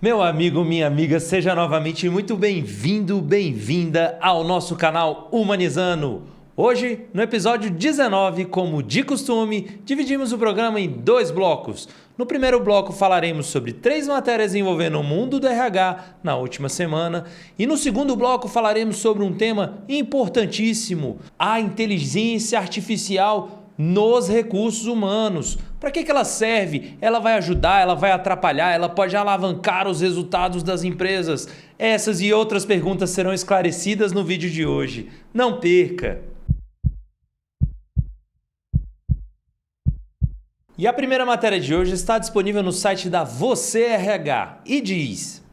Meu amigo, minha amiga, seja novamente muito bem-vindo, bem-vinda ao nosso canal Humanizando. Hoje, no episódio 19, como de costume, dividimos o programa em dois blocos. No primeiro bloco falaremos sobre 3 matérias envolvendo o mundo do RH na última semana e no segundo bloco falaremos sobre um tema importantíssimo, a inteligência artificial nos recursos humanos. Para que ela serve? Ela vai ajudar? Ela vai atrapalhar? Ela pode alavancar os resultados das empresas? Essas e outras perguntas serão esclarecidas no vídeo de hoje. Não perca! E a primeira matéria de hoje está disponível no site da Você RH e diz: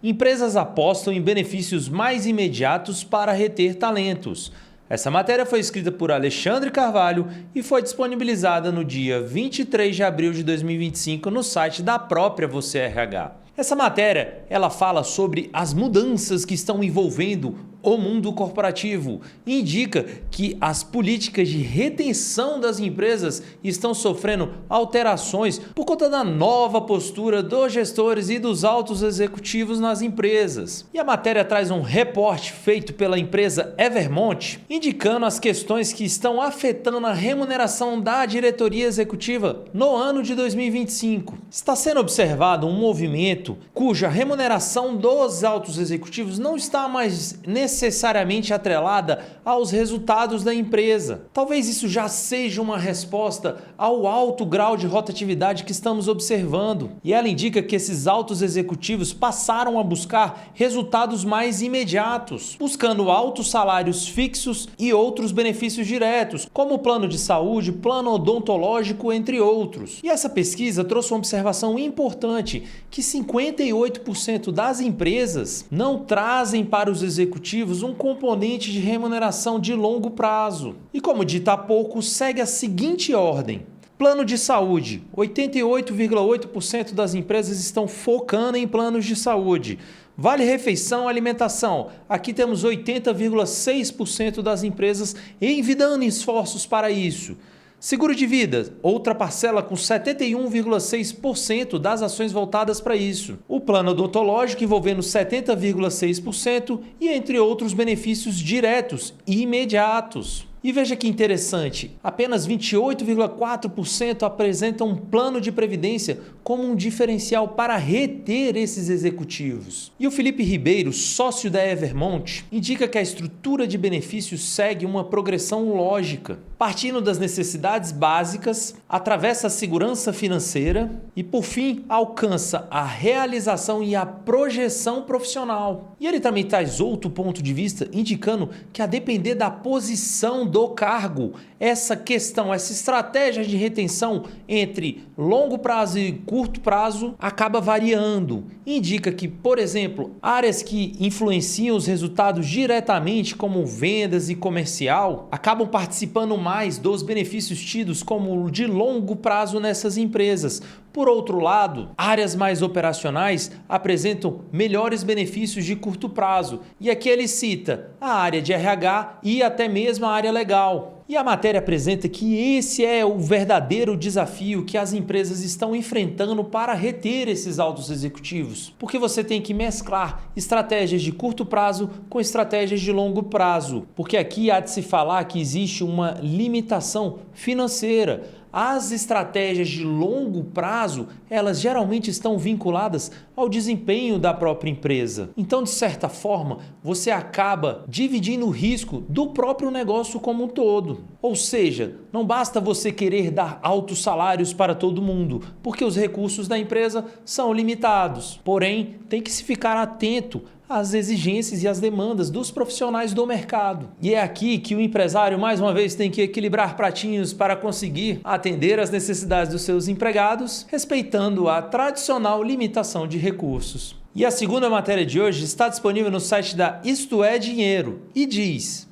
empresas apostam em benefícios mais imediatos para reter talentos. Essa matéria foi escrita por Alexandre Carvalho e foi disponibilizada no dia 23 de abril de 2025 no site da própria Você RH. Essa matéria, ela fala sobre as mudanças que estão envolvendo o mundo corporativo e indica que as políticas de retenção das empresas estão sofrendo alterações por conta da nova postura dos gestores e dos altos executivos nas empresas. E a matéria traz um reporte feito pela empresa Evermont, indicando as questões que estão afetando a remuneração da diretoria executiva no ano de 2025. Está sendo observado um movimento cuja remuneração dos altos executivos não está mais necessariamente atrelada aos resultados da empresa. Talvez isso já seja uma resposta ao alto grau de rotatividade que estamos observando. E ela indica que esses altos executivos passaram a buscar resultados mais imediatos, buscando altos salários fixos e outros benefícios diretos, como plano de saúde, plano odontológico, entre outros. E essa pesquisa trouxe uma observação importante, que 58% das empresas não trazem para os executivos um componente de remuneração de longo prazo. E como dito há pouco, segue a seguinte ordem. Plano de saúde. 88,8% das empresas estão focando em planos de saúde. Vale refeição, alimentação. Aqui temos 80,6% das empresas envidando esforços para isso. Seguro de vida, outra parcela com 71,6% das ações voltadas para isso. O plano odontológico envolvendo 70,6% e entre outros benefícios diretos e imediatos. E veja que interessante, apenas 28,4% apresentam um plano de previdência como um diferencial para reter esses executivos. E o Felipe Ribeiro, sócio da Evermont, indica que a estrutura de benefícios segue uma progressão lógica, partindo das necessidades básicas, atravessa a segurança financeira e, por fim, alcança a realização e a projeção profissional. E ele também traz outro ponto de vista, indicando que, a depender da posição do cargo, essa questão, essa estratégia de retenção entre longo prazo e curto prazo acaba variando. Indica que, por exemplo, áreas que influenciam os resultados diretamente, como vendas e comercial, acabam participando mais dos benefícios tidos como de longo prazo nessas empresas. Por outro lado, áreas mais operacionais apresentam melhores benefícios de curto prazo. E aqui ele cita a área de RH e até mesmo a área legal. E a matéria apresenta que esse é o verdadeiro desafio que as empresas estão enfrentando para reter esses altos executivos. Porque você tem que mesclar estratégias de curto prazo com estratégias de longo prazo. Porque aqui há de se falar que existe uma limitação financeira. As estratégias de longo prazo, elas geralmente estão vinculadas ao desempenho da própria empresa. Então, de certa forma, você acaba dividindo o risco do próprio negócio como um todo. Ou seja, não basta você querer dar altos salários para todo mundo, porque os recursos da empresa são limitados. Porém, tem que se ficar atento às exigências e às demandas dos profissionais do mercado. E é aqui que o empresário, mais uma vez, tem que equilibrar pratinhos para conseguir atender às necessidades dos seus empregados, respeitando a tradicional limitação de recursos. E a segunda matéria de hoje está disponível no site da Isto é Dinheiro e diz: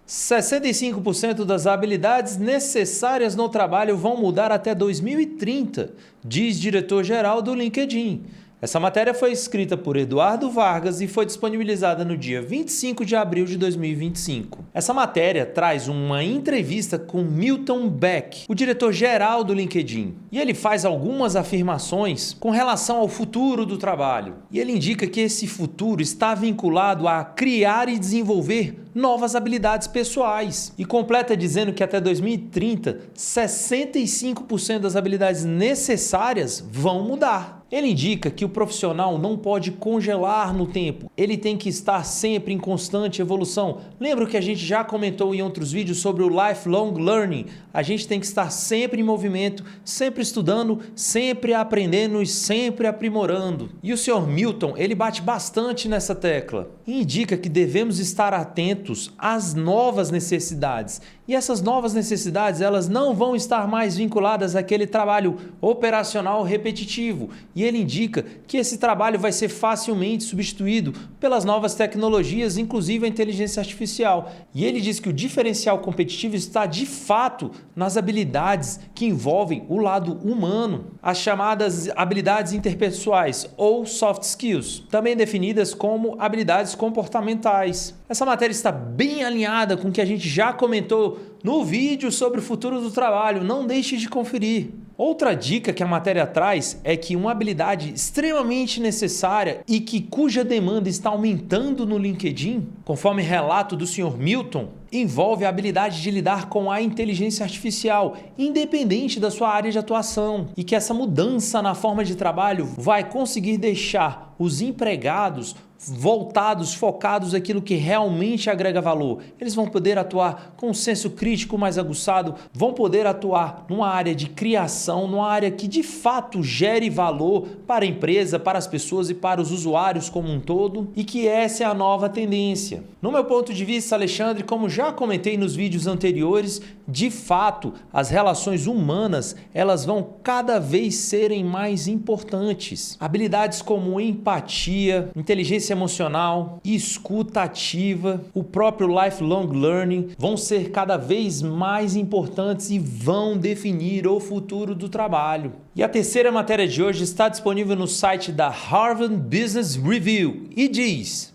65% das habilidades necessárias no trabalho vão mudar até 2030, diz diretor-geral do LinkedIn. Essa matéria foi escrita por Eduardo Vargas e foi disponibilizada no dia 25 de abril de 2025. Essa matéria traz uma entrevista com Milton Beck, o diretor-geral do LinkedIn. E ele faz algumas afirmações com relação ao futuro do trabalho. E ele indica que esse futuro está vinculado a criar e desenvolver novas habilidades pessoais. E completa dizendo que até 2030, 65% das habilidades necessárias vão mudar. Ele indica que o profissional não pode congelar no tempo, ele tem que estar sempre em constante evolução. Lembra que a gente já comentou em outros vídeos sobre o lifelong learning? A gente tem que estar sempre em movimento, sempre estudando, sempre aprendendo e sempre aprimorando. E o Sr. Milton, ele bate bastante nessa tecla e indica que devemos estar atentos às novas necessidades. E essas novas necessidades, elas não vão estar mais vinculadas àquele trabalho operacional repetitivo. E ele indica que esse trabalho vai ser facilmente substituído pelas novas tecnologias, inclusive a inteligência artificial. E ele diz que o diferencial competitivo está de fato nas habilidades que envolvem o lado humano, as chamadas habilidades interpessoais ou soft skills, também definidas como habilidades comportamentais. Essa matéria está bem alinhada com o que a gente já comentou no vídeo sobre o futuro do trabalho, não deixe de conferir. Outra dica que a matéria traz é que uma habilidade extremamente necessária e cuja demanda está aumentando no LinkedIn, conforme relato do Sr. Milton, envolve a habilidade de lidar com a inteligência artificial, independente da sua área de atuação, e que essa mudança na forma de trabalho vai conseguir deixar os empregados voltados, focados naquilo que realmente agrega valor. Eles vão poder atuar com um senso crítico mais aguçado, vão poder atuar numa área de criação, numa área que de fato gere valor para a empresa, para as pessoas e para os usuários como um todo, e que essa é a nova tendência. No meu ponto de vista, Alexandre, como já comentei nos vídeos anteriores, de fato, as relações humanas, elas vão cada vez serem mais importantes. Habilidades como empatia, inteligência emocional, escuta ativa, o próprio lifelong learning vão ser cada vez mais importantes e vão definir o futuro do trabalho. E a terceira matéria de hoje está disponível no site da Harvard Business Review e diz: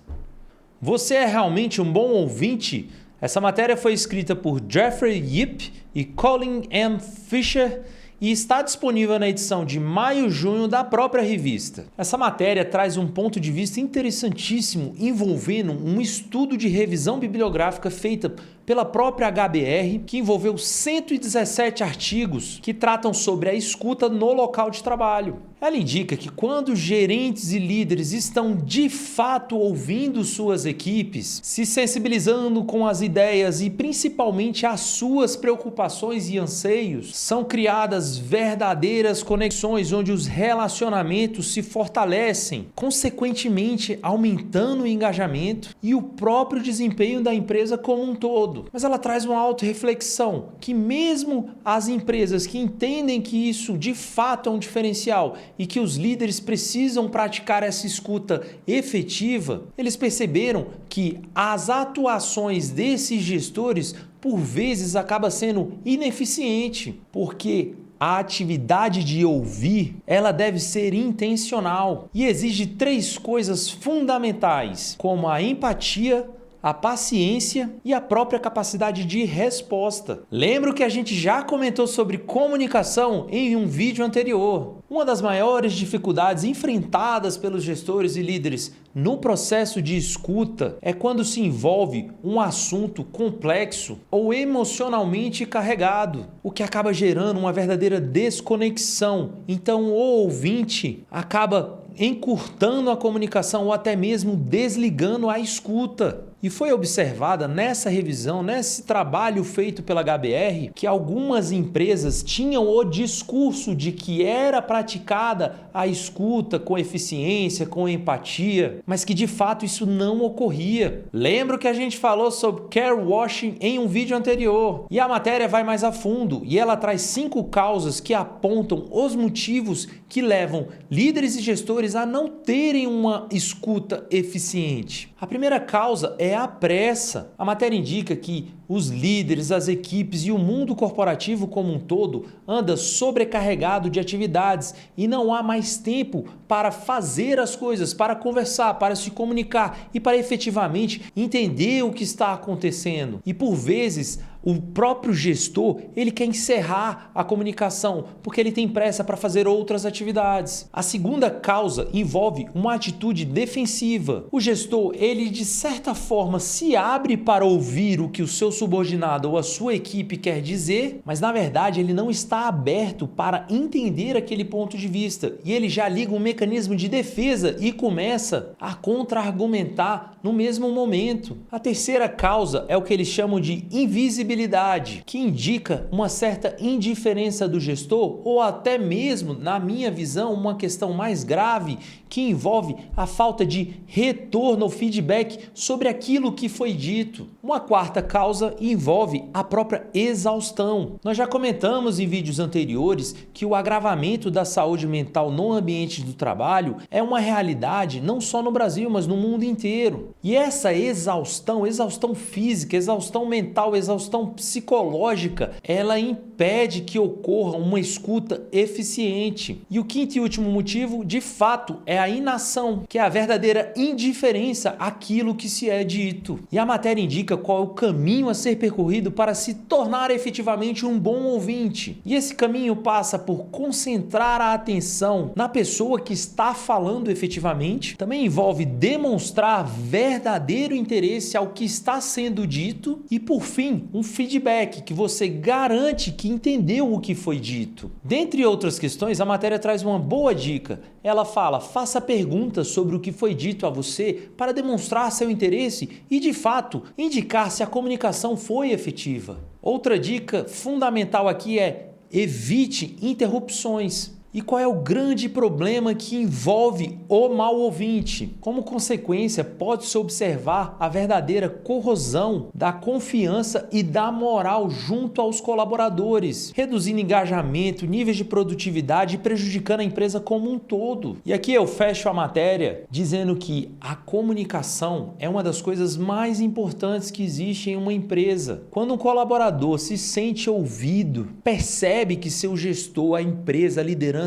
você é realmente um bom ouvinte? Essa matéria foi escrita por Jeffrey Yip e Colin M. Fisher e está disponível na edição de maio-junho da própria revista. Essa matéria traz um ponto de vista interessantíssimo envolvendo um estudo de revisão bibliográfica feita pela própria HBR, que envolveu 117 artigos que tratam sobre a escuta no local de trabalho. Ela indica que quando gerentes e líderes estão de fato ouvindo suas equipes, se sensibilizando com as ideias e principalmente as suas preocupações e anseios, são criadas verdadeiras conexões onde os relacionamentos se fortalecem, consequentemente aumentando o engajamento e o próprio desempenho da empresa como um todo. Mas ela traz uma autorreflexão que mesmo as empresas que entendem que isso de fato é um diferencial e que os líderes precisam praticar essa escuta efetiva, eles perceberam que as atuações desses gestores por vezes acaba sendo ineficiente, porque a atividade de ouvir, ela deve ser intencional e exige 3 coisas fundamentais, como a empatia, a paciência e a própria capacidade de resposta. Lembro que a gente já comentou sobre comunicação em um vídeo anterior. Uma das maiores dificuldades enfrentadas pelos gestores e líderes no processo de escuta é quando se envolve um assunto complexo ou emocionalmente carregado, o que acaba gerando uma verdadeira desconexão. Então o ouvinte acaba encurtando a comunicação ou até mesmo desligando a escuta. E foi observada nessa revisão, nesse trabalho feito pela HBR, que algumas empresas tinham o discurso de que era praticada a escuta com eficiência, com empatia, mas que de fato isso não ocorria. Lembro que a gente falou sobre care washing em um vídeo anterior, e a matéria vai mais a fundo e ela traz 5 causas que apontam os motivos que levam líderes e gestores a não terem uma escuta eficiente. A primeira causa é a pressa. A matéria indica que os líderes, as equipes e o mundo corporativo como um todo anda sobrecarregado de atividades e não há mais tempo para fazer as coisas, para conversar, para se comunicar e para efetivamente entender o que está acontecendo. E por vezes o próprio gestor, ele quer encerrar a comunicação porque ele tem pressa para fazer outras atividades. A segunda causa envolve uma atitude defensiva. O gestor, ele de certa forma se abre para ouvir o que o seu subordinado ou a sua equipe quer dizer, mas na verdade ele não está aberto para entender aquele ponto de vista e ele já liga um mecanismo de defesa e começa a contra-argumentar no mesmo momento. A terceira causa é o que eles chamam de invisibilidade, que indica uma certa indiferença do gestor ou até mesmo, na minha visão, uma questão mais grave que envolve a falta de retorno ou feedback sobre aquilo que foi dito. Uma quarta causa envolve a própria exaustão. Nós já comentamos em vídeos anteriores que o agravamento da saúde mental no ambiente do trabalho é uma realidade não só no Brasil, mas no mundo inteiro. E essa exaustão física, exaustão mental, exaustão psicológica, ela impede que ocorra uma escuta eficiente. E o quinto e último motivo, de fato, é a inação, que é a verdadeira indiferença àquilo que se é dito. E a matéria indica qual é o caminho a ser percorrido para se tornar efetivamente um bom ouvinte. E esse caminho passa por concentrar a atenção na pessoa que está falando efetivamente. Também envolve demonstrar verdadeiro interesse ao que está sendo dito e, por fim, um feedback que você garante que entendeu o que foi dito. Dentre outras questões, a matéria traz uma boa dica. Ela fala: faça perguntas sobre o que foi dito a você para demonstrar seu interesse e, de fato, indicar se a comunicação foi efetiva. Outra dica fundamental aqui é: evite interrupções. E qual é o grande problema que envolve o mau ouvinte? Como consequência, pode-se observar a verdadeira corrosão da confiança e da moral junto aos colaboradores, reduzindo engajamento, níveis de produtividade e prejudicando a empresa como um todo. E aqui eu fecho a matéria dizendo que a comunicação é uma das coisas mais importantes que existe em uma empresa. Quando um colaborador se sente ouvido, percebe que seu gestor, a empresa, a liderança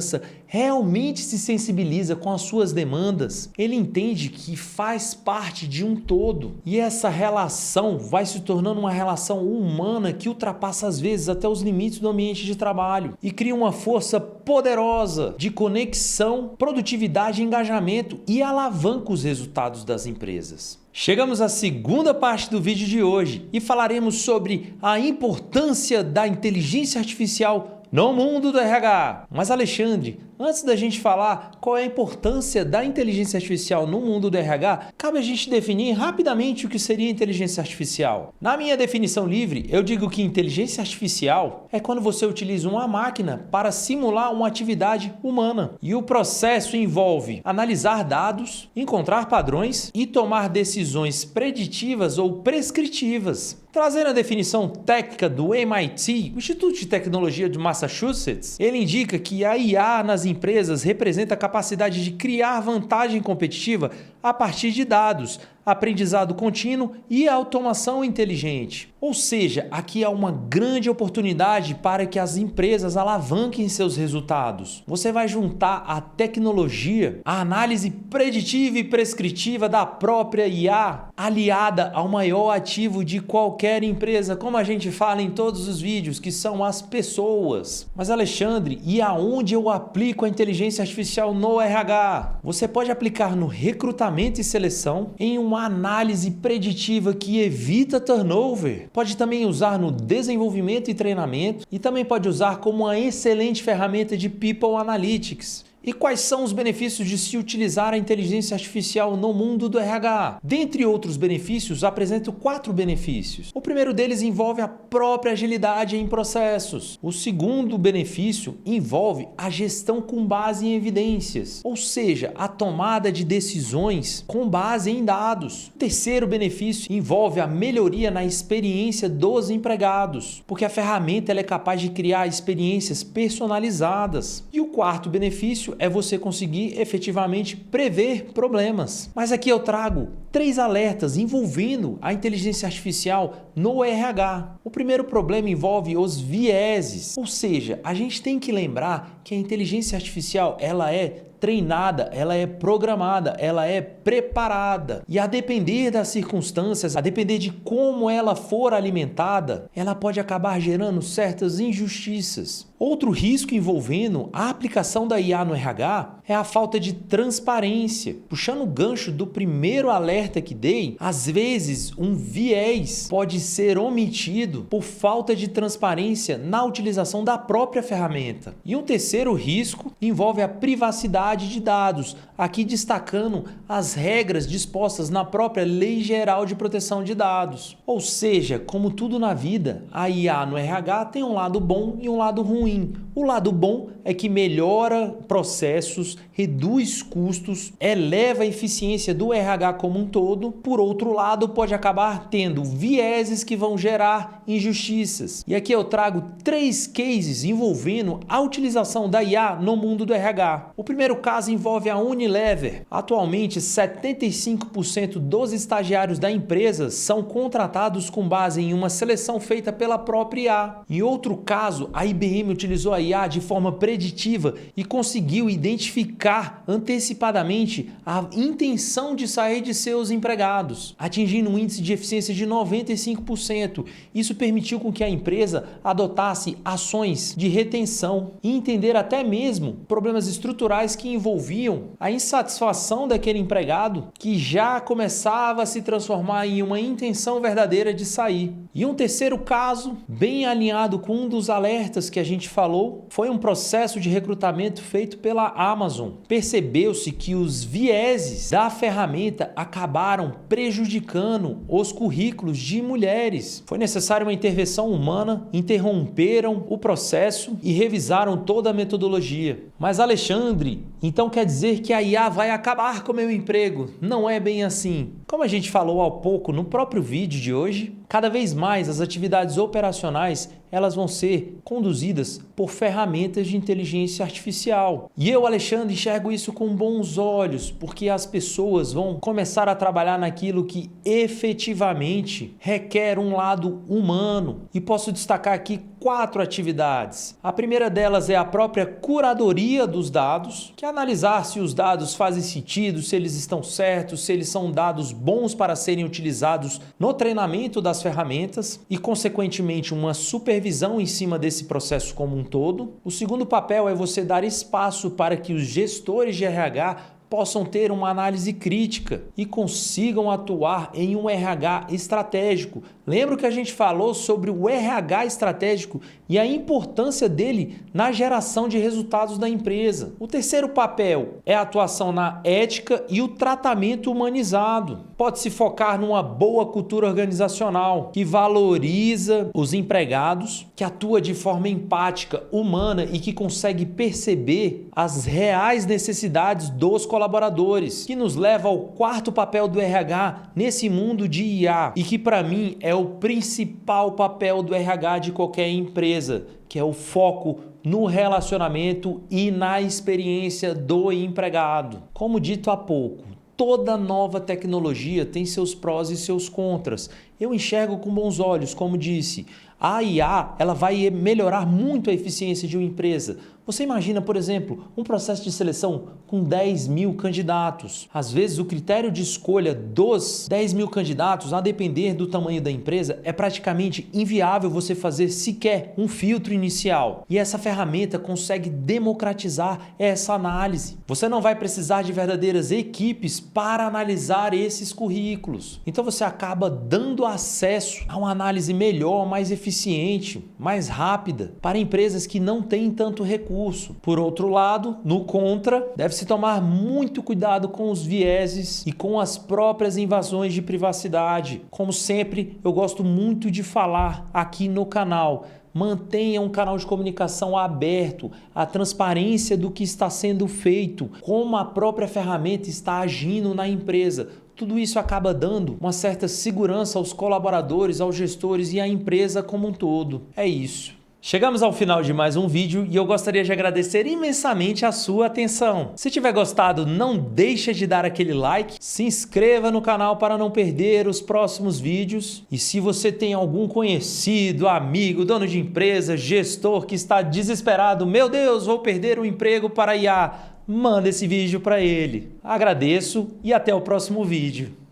realmente se sensibiliza com as suas demandas, ele entende que faz parte de um todo. E essa relação vai se tornando uma relação humana que ultrapassa às vezes até os limites do ambiente de trabalho e cria uma força poderosa de conexão, produtividade e engajamento e alavanca os resultados das empresas. Chegamos à segunda parte do vídeo de hoje e falaremos sobre a importância da inteligência artificial no mundo do RH. Mas Alexandre, antes da gente falar qual é a importância da inteligência artificial no mundo do RH, cabe a gente definir rapidamente o que seria inteligência artificial. Na minha definição livre, eu digo que inteligência artificial é quando você utiliza uma máquina para simular uma atividade humana. E o processo envolve analisar dados, encontrar padrões e tomar decisões preditivas ou prescritivas. Trazendo a definição técnica do MIT, o Instituto de Tecnologia de Massachusetts, ele indica que a IA nas empresas representa a capacidade de criar vantagem competitiva a partir de dados, aprendizado contínuo e automação inteligente. Ou seja, aqui há uma grande oportunidade para que as empresas alavanquem seus resultados. Você vai juntar a tecnologia, a análise preditiva e prescritiva da própria IA, aliada ao maior ativo de qualquer empresa, como a gente fala em todos os vídeos, que são as pessoas. Mas Alexandre, e aonde eu aplico a inteligência artificial no RH? Você pode aplicar no recrutamento e seleção, em uma análise preditiva que evita turnover. Pode também usar no desenvolvimento e treinamento e também pode usar como uma excelente ferramenta de People Analytics. E quais são os benefícios de se utilizar a inteligência artificial no mundo do RH? Dentre outros benefícios, apresento 4 benefícios. O primeiro deles envolve a própria agilidade em processos. O segundo benefício envolve a gestão com base em evidências, ou seja, a tomada de decisões com base em dados. O terceiro benefício envolve a melhoria na experiência dos empregados, porque a ferramenta ela é capaz de criar experiências personalizadas. E o quarto benefício é você conseguir efetivamente prever problemas. Mas aqui eu trago 3 alertas envolvendo a inteligência artificial no RH. O primeiro problema envolve os vieses, ou seja, a gente tem que lembrar que a inteligência artificial ela é treinada, ela é programada, ela é preparada. E a depender das circunstâncias, a depender de como ela for alimentada, ela pode acabar gerando certas injustiças. Outro risco envolvendo a aplicação da IA no RH é a falta de transparência. Puxando o gancho do primeiro alerta que dei, às vezes um viés pode ser omitido por falta de transparência na utilização da própria ferramenta. E um terceiro risco envolve a privacidade de dados, aqui destacando as regras dispostas na própria Lei Geral de Proteção de Dados. Ou seja, como tudo na vida, a IA no RH tem um lado bom e um lado ruim. O lado bom é que melhora processos, reduz custos, eleva a eficiência do RH como um todo. Por outro lado, pode acabar tendo vieses que vão gerar injustiças. E aqui eu trago 3 cases envolvendo a utilização da IA no mundo do RH. O primeiro caso envolve a Unilever. Atualmente, 75% dos estagiários da empresa são contratados com base em uma seleção feita pela própria IA. Em outro caso, a IBM utilizou a IA de forma preditiva e conseguiu identificar antecipadamente a intenção de sair de seus empregados, atingindo um índice de eficiência de 95%. Isso permitiu com que a empresa adotasse ações de retenção e entender até mesmo problemas estruturais que envolviam a insatisfação daquele empregado que já começava a se transformar em uma intenção verdadeira de sair. E um terceiro caso, bem alinhado com um dos alertas que a gente falou, foi um processo de recrutamento feito pela Amazon. Percebeu-se que os vieses da ferramenta acabaram prejudicando os currículos de mulheres. Foi necessária uma intervenção humana, interromperam o processo e revisaram toda a metodologia. Mas Alexandre, então quer dizer que a IA vai acabar com o meu emprego? Não é bem assim. Como a gente falou há pouco no próprio vídeo de hoje, cada vez mais as atividades operacionais elas vão ser conduzidas por ferramentas de inteligência artificial. E eu, Alexandre, enxergo isso com bons olhos, porque as pessoas vão começar a trabalhar naquilo que efetivamente requer um lado humano. E posso destacar aqui 4 atividades. A primeira delas é a própria curadoria dos dados, que é analisar se os dados fazem sentido, se eles estão certos, se eles são dados bons para serem utilizados no treinamento das ferramentas e, consequentemente, uma supervisão em cima desse processo como um todo. O segundo papel é você dar espaço para que os gestores de RH possam ter uma análise crítica e consigam atuar em um RH estratégico. Lembra que a gente falou sobre o RH estratégico e a importância dele na geração de resultados da empresa. O terceiro papel é a atuação na ética e o tratamento humanizado. Pode-se focar numa boa cultura organizacional que valoriza os empregados, que atua de forma empática, humana e que consegue perceber as reais necessidades dos colaboradores, que nos leva ao quarto papel do RH nesse mundo de IA e que para mim é o principal papel do RH de qualquer empresa, que é o foco no relacionamento e na experiência do empregado. Como dito há pouco, toda nova tecnologia tem seus prós e seus contras. Eu enxergo com bons olhos, como disse, a IA ela vai melhorar muito a eficiência de uma empresa. Você imagina, por exemplo, um processo de seleção com 10 mil candidatos. Às vezes, o critério de escolha dos 10 mil candidatos, a depender do tamanho da empresa, é praticamente inviável você fazer sequer um filtro inicial. E essa ferramenta consegue democratizar essa análise. Você não vai precisar de verdadeiras equipes para analisar esses currículos. Então, você acaba dando acesso a uma análise melhor, mais eficiente, mais rápida para empresas que não têm tanto recurso. Por outro lado, no contra, deve-se tomar muito cuidado com os vieses e com as próprias invasões de privacidade. Como sempre, eu gosto muito de falar aqui no canal. Mantenha um canal de comunicação aberto, a transparência do que está sendo feito, como a própria ferramenta está agindo na empresa. Tudo isso acaba dando uma certa segurança aos colaboradores, aos gestores e à empresa como um todo. É isso. Chegamos ao final de mais um vídeo e eu gostaria de agradecer imensamente a sua atenção. Se tiver gostado, não deixe de dar aquele like, se inscreva no canal para não perder os próximos vídeos. E se você tem algum conhecido, amigo, dono de empresa, gestor que está desesperado, meu Deus, vou perder o emprego para IA, manda esse vídeo para ele. Agradeço e até o próximo vídeo.